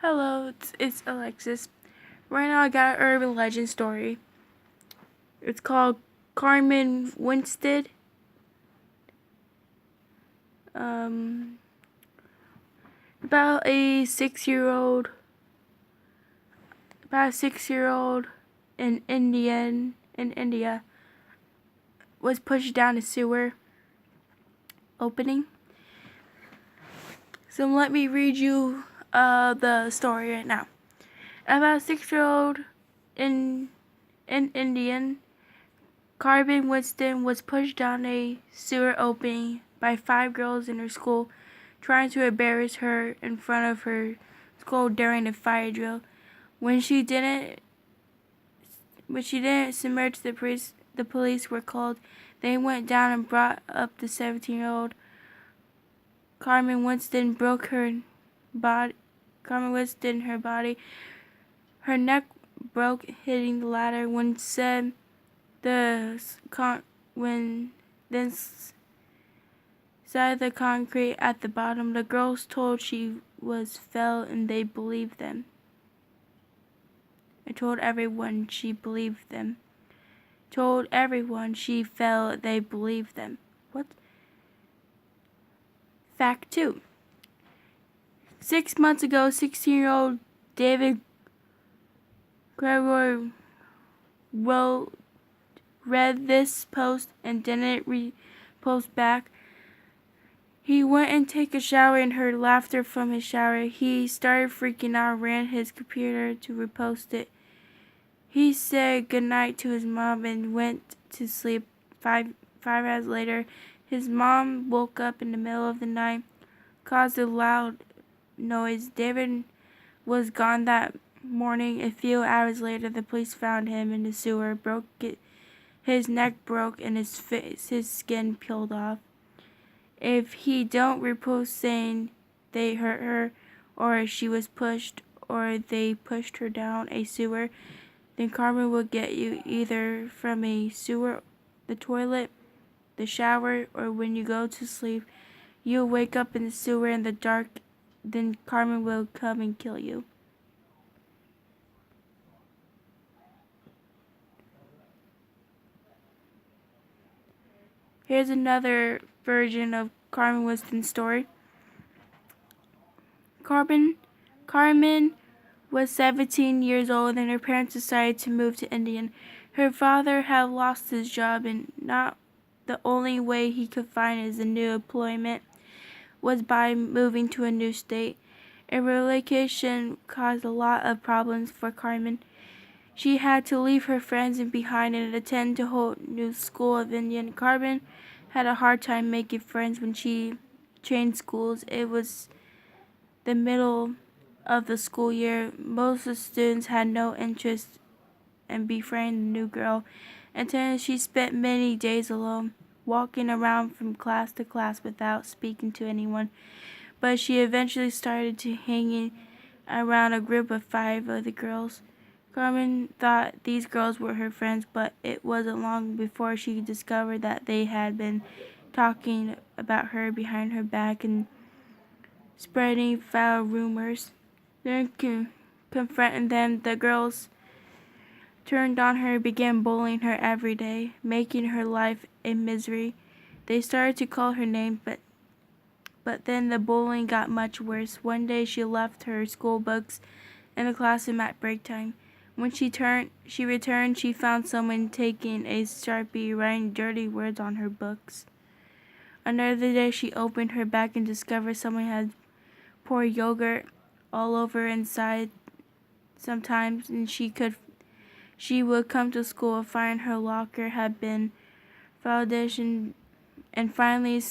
Hello, it's Alexis. Right now I got an urban legend story. It's called Carmen Winstead. Um, about a 6-year-old, about a 6-year-old in India was pushed down a sewer opening. So let me read you the story right now. About a 6-year-old in Indian, Carmen Winstead was pushed down a sewer opening by 5 girls in her school trying to embarrass her in front of her school during the fire drill. When she didn't submerge, the police were called. They went down and brought up the 17-year-old. Carmen Winstead broke her body. Carmen Winstead her body. Her neck broke hitting the ladder when the concrete at the bottom. The girls told she was fell and they believed them. I told everyone she believed them. Told everyone she fell, they believed them. What? Fact 2. 6 months ago, 16-year-old David Gregory read this post and didn't repost back. He went and took a shower and heard laughter from his shower. He started freaking out, ran his computer to repost it. He said goodnight to his mom and went to sleep. Five hours later, his mom woke up in the middle of the night, caused a loud noise. David was gone that morning. A few hours later, the police found him in the sewer. His neck broke and his skin peeled off. If he don't repost saying they hurt her, or she was pushed, or they pushed her down a sewer, then Carmen will get you either from a sewer, the toilet, the shower, or when you go to sleep. You'll wake up in the sewer in the dark, then Carmen will come and kill you. Here's another version of Carmen Winstead's story. Carmen was 17 years old and her parents decided to move to India. Her father had lost his job and not the only way he could find a new employment was by moving to a new state. A relocation caused a lot of problems for Carmen. She had to leave her friends behind and attend a whole new school of Indian. Carmen had a hard time making friends when she changed schools. It was the middle of the school year. Most of the students had no interest in befriending the new girl, until she spent many days alone, walking around from class to class without speaking to anyone. But she eventually started to hanging around a group of 5 other girls. Carmen thought these girls were her friends, but it wasn't long before she discovered that they had been talking about her behind her back and spreading foul rumors. Then confronting them, the girls turned on her and began bullying her every day, making her life a misery. They started to call her names, but then the bullying got much worse. One day she left her school books in the classroom at break time. When she returned, she found someone taking a Sharpie writing dirty words on her books. Another day she opened her bag and discovered someone had poured yogurt all over inside. Sometimes and she would come to school and find her locker had been foundation, and finally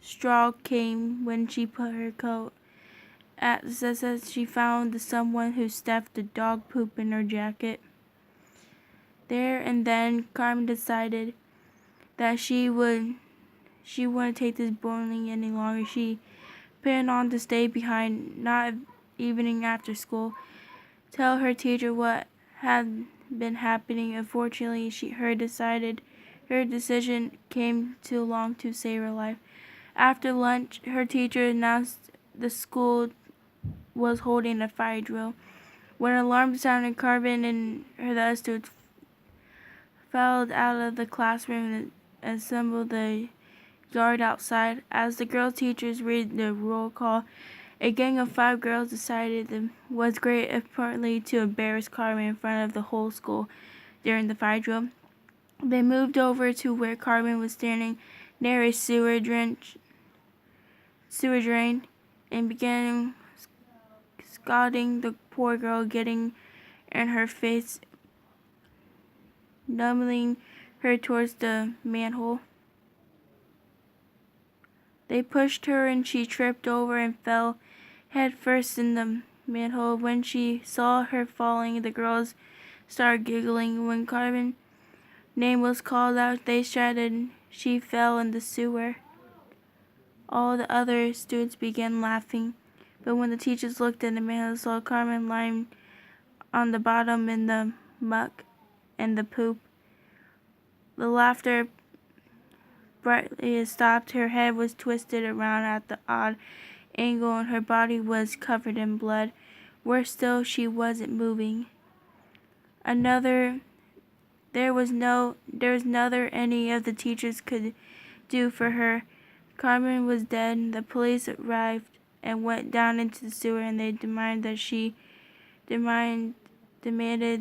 straw came when she put her coat. At the she found someone who stuffed the dog poop in her jacket. There and then, Carmen decided that she wouldn't take this bullying any longer. She planned on to stay behind, not even after school, tell her teacher what had been happening. Unfortunately, her decision came too long to save her life. After lunch, her teacher announced the school was holding a fire drill. When an alarm sounded, Carmen and her other students filed out of the classroom and assembled the yard outside. As the girl teachers read the roll call, a gang of 5 girls decided it was great apparently to embarrass Carmen in front of the whole school during the fire drill. They moved over to where Carmen was standing near a sewer drain and began scolding the poor girl, getting in her face, numbing her towards the manhole. They pushed her and she tripped over and fell head first in the manhole. When she saw her falling, the girls started giggling. When Carmen's name was called out, they shouted she fell in the sewer. All the other students began laughing, but when the teachers looked in the manhole, they saw Carmen lying on the bottom in the muck and the poop. The laughter brightly stopped. Her head was twisted around at the odd angle and her body was covered in blood. Worse still, she wasn't moving. There was nothing any of the teachers could do for her. Carmen was dead. The police arrived and went down into the sewer, and they demanded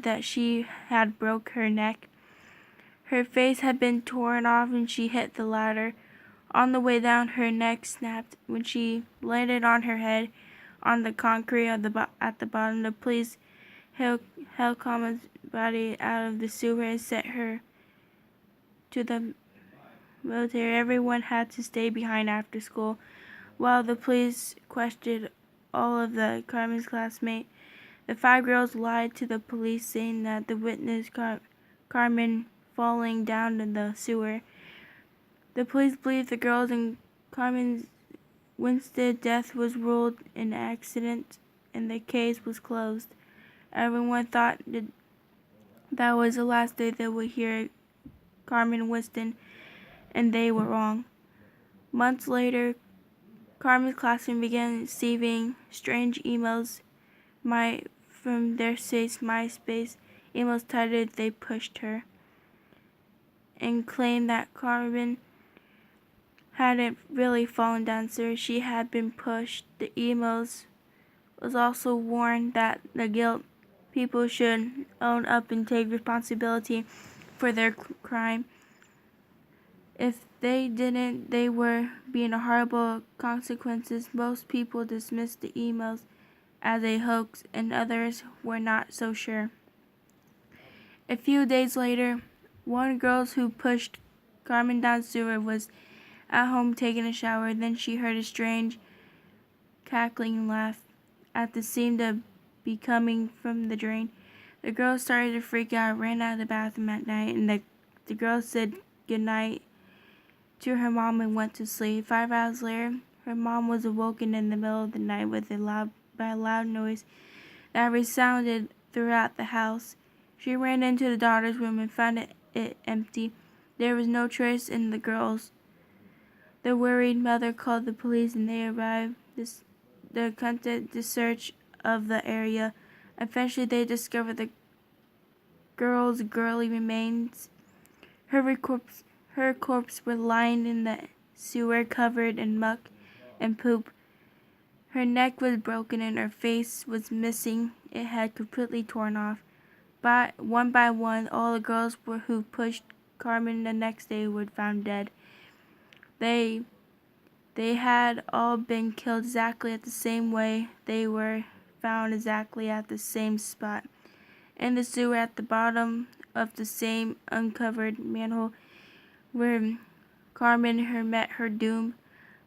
that she had broke her neck. Her face had been torn off and she hit the ladder. On the way down, her neck snapped. When she landed on her head on the concrete at the bottom, the police held Carmen's body out of the sewer and sent her to the military. Everyone had to stay behind after school while the police questioned all of Carmen's classmates. The 5 girls lied to the police, saying that they witnessed Carmen falling down in the sewer. The police believed the girls, and Carmen Winstead's death was ruled an accident and the case was closed. Everyone thought that was the last day they would hear Carmen Winstead, and they were wrong. Months later, Carmen's classroom began receiving strange emails from their MySpace emails titled "They Pushed Her," and claimed that Carmen hadn't really fallen down, sir. She had been pushed. The emails was also warned that the guilt people should own up and take responsibility for their crime. If they didn't, they were being horrible consequences. Most people dismissed the emails as a hoax, and others were not so sure. A few days later, one girl who pushed Carmen down sewer was at home taking a shower. Then she heard a strange cackling laugh at the seemed to be coming from the drain. The girl started to freak out, ran out of the bathroom at night, and the girl said goodnight to her mom and went to sleep. 5 hours later, her mom was awoken in the middle of the night by a loud noise that resounded throughout the house. She ran into the daughter's room and found it empty. There was no trace in the girls. The worried mother called the police, and they arrived. They conducted the search of the area. Eventually, they discovered the girl's girly remains. Her corpse was lying in the sewer, covered in muck and poop. Her neck was broken and her face was missing. It had completely torn off. One by one, all the girls who pushed Carmen the next day were found dead. They had all been killed exactly at the same way. They were found exactly at the same spot, in the sewer at the bottom of the same uncovered manhole where Carmen met her doom.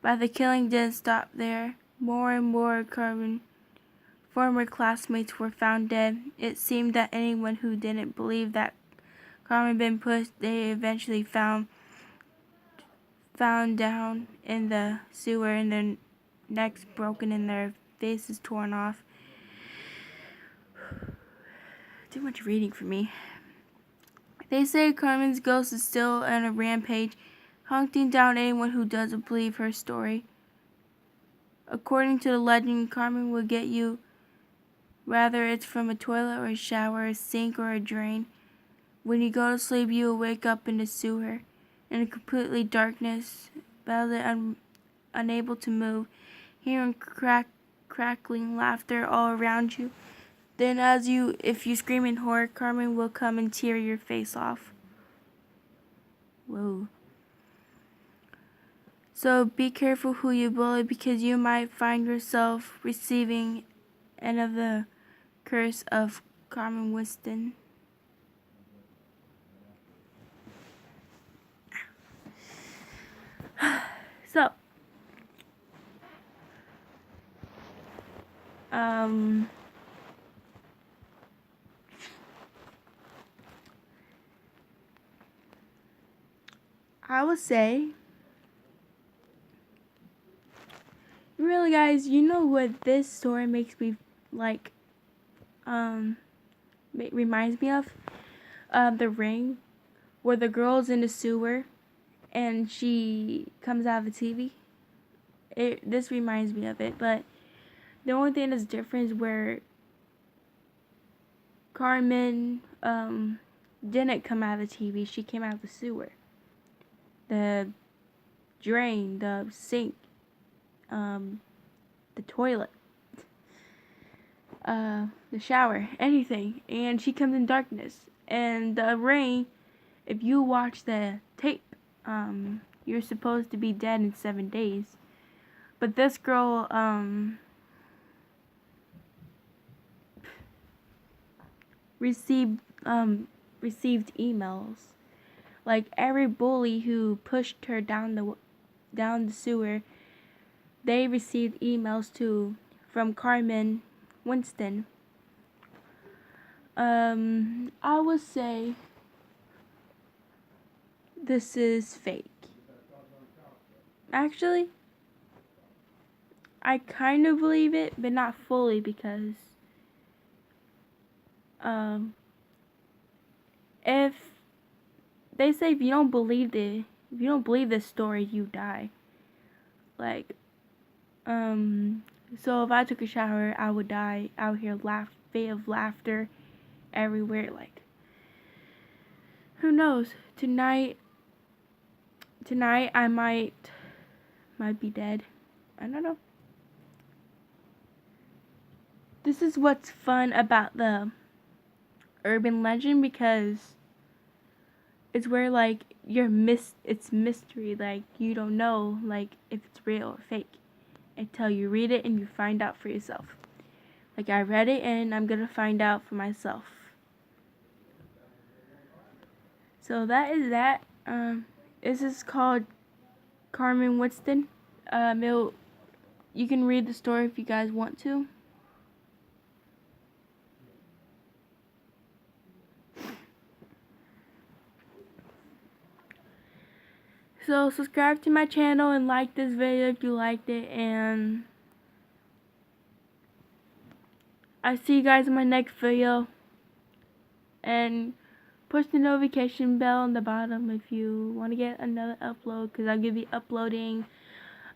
But the killing didn't stop there. More and more Carmen's former classmates were found dead. It seemed that anyone who didn't believe that Carmen had been pushed, they eventually found down in the sewer and their necks broken and their faces torn off. Too much reading for me. They say Carmen's ghost is still on a rampage, hunting down anyone who doesn't believe her story. According to the legend, Carmen will get you, whether it's from a toilet or a shower, a sink or a drain. When you go to sleep, you will wake up in the sewer, in a completely darkness, badly unable to move, hearing crackling laughter all around you. Then if you scream in horror, Carmen will come and tear your face off. Whoa. So be careful who you bully, because you might find yourself receiving end of the curse of Carmen Winstead. So, I would say, really guys, you know what this story makes me like, reminds me of? The Ring, where the girl's in the sewer and she comes out of the TV. This reminds me of it, but the only thing that's different is where Carmen didn't come out of the TV. She came out of the sewer, the drain, the sink, the toilet, the shower, anything. And she comes in darkness. And the Rain, if you watch the tape, you're supposed to be dead in 7 days. But this girl, received emails. Like every bully who pushed her down the sewer, they received emails too from Carmen Winstead. I would say this is fake. Actually, I kind of believe it, but not fully, because if they say if you don't believe this story, you die. Like, so if I took a shower, I would die. I would hear fit of laughter everywhere. Like, who knows? Tonight I might be dead. I don't know. This is what's fun about the urban legend, because it's where like it's mystery. Like, you don't know like if it's real or fake until you read it and you find out for yourself. Like, I read it and I'm gonna find out for myself. So that is that. This is called Carmen Winstead. You can read the story if you guys want to. So subscribe to my channel and like this video if you liked it, and I see you guys in my next video. And push the notification bell on the bottom if you want to get another upload, because I'm going to be uploading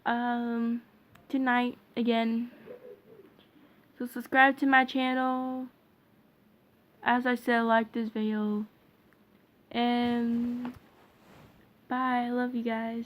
tonight again. So subscribe to my channel. As I said, like this video. And bye. I love you guys.